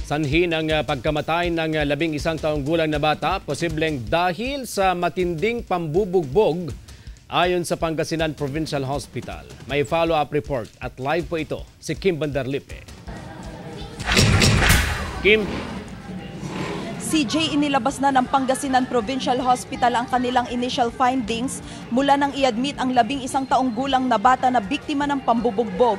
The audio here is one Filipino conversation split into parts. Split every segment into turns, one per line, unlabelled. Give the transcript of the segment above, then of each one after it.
Sanhi ng pagkamatay ng 11 taong gulang na bata, posibleng dahil sa matinding pambubugbog ayon sa Pangasinan Provincial Hospital. May follow-up report at live po ito si Kim Bandarlipe. Kim.
CJ, inilabas na ng Pangasinan Provincial Hospital ang kanilang initial findings mula nang i-admit ang 11 taong gulang na bata na biktima ng pambubugbog.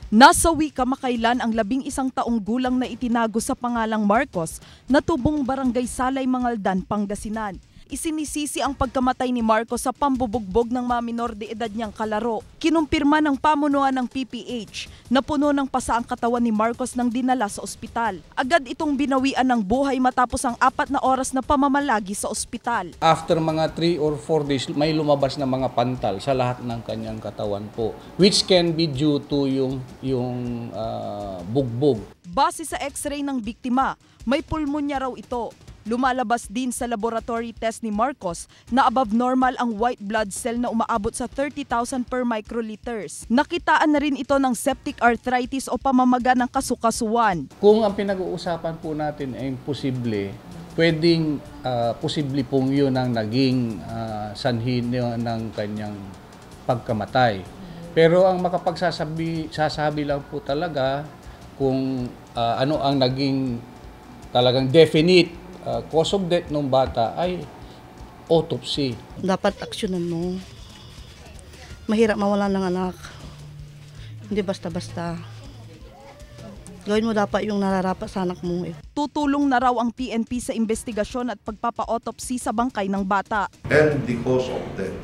Nasawi kamakailan ang 11 taong gulang na itinago sa pangalang Marcos na tubong Barangay Salay, Mangaldan, Pangasinan. Isinisisi ang pagkamatay ni Marcos sa pambubugbog ng mga minor de edad niyang kalaro. Kinumpirma ng pamunuan ng PPH na puno ng pasa ang katawan ni Marcos nang dinala sa ospital. Agad itong binawian ng buhay matapos ang 4 na oras na pamamalagi sa ospital.
After mga 3 or 4 days, may lumabas na mga pantal sa lahat ng kanyang katawan po, which can be due to yung bugbog.
Base sa x-ray ng biktima, may pulmonya raw ito. Lumalabas din sa laboratory test ni Marcos na above normal ang white blood cell na umaabot sa 30,000 per microliters. Nakitaan na rin ito ng septic arthritis o pamamaga ng kasukasuan.
Kung ang pinag-uusapan po natin ay posible, pwedeng posible pong yun ang naging sanhi ng kanyang pagkamatay. Pero ang sasabi lang po talaga kung ano ang naging talagang definite cause of death ng bata ay autopsy.
Dapat aksyonan mo. Mahirap mawala ng anak. Hindi basta-basta. Gawin mo dapat yung nararapat sa anak mo.
Tutulong na raw ang PNP sa investigasyon at pagpapa-autopsy sa bangkay ng bata.
And the cause of death.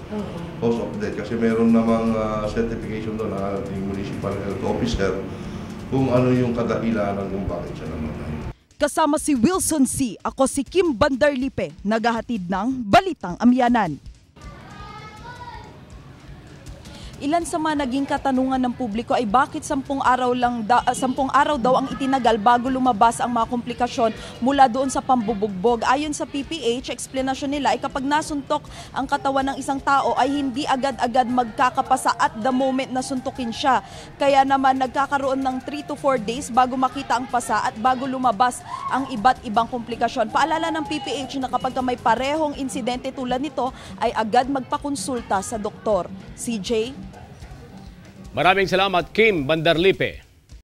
Cause of death. Kasi meron namang certification doon na ating municipal health officer kung ano yung kadahilanan kung bakit siya namatay.
Kasama si Wilson C. Ako si Kim Bandarlipe, naghahatid ng Balitang Amyanan. Ilan sa mga naging katanungan ng publiko ay bakit 10 araw daw ang itinagal bago lumabas ang mga komplikasyon mula doon sa pambubugbog. Ayon sa PPH, explanation nila ay kapag nasuntok ang katawan ng isang tao ay hindi agad-agad magkakapasa at the moment na suntukin siya. Kaya naman nagkakaroon ng 3 to 4 days bago makita ang pasa at bago lumabas ang iba't ibang komplikasyon. Paalala ng PPH na kapag may parehong insidente tulad nito ay agad magpakonsulta sa doktor. CJ?
Maraming salamat, Kim Bandarlipe.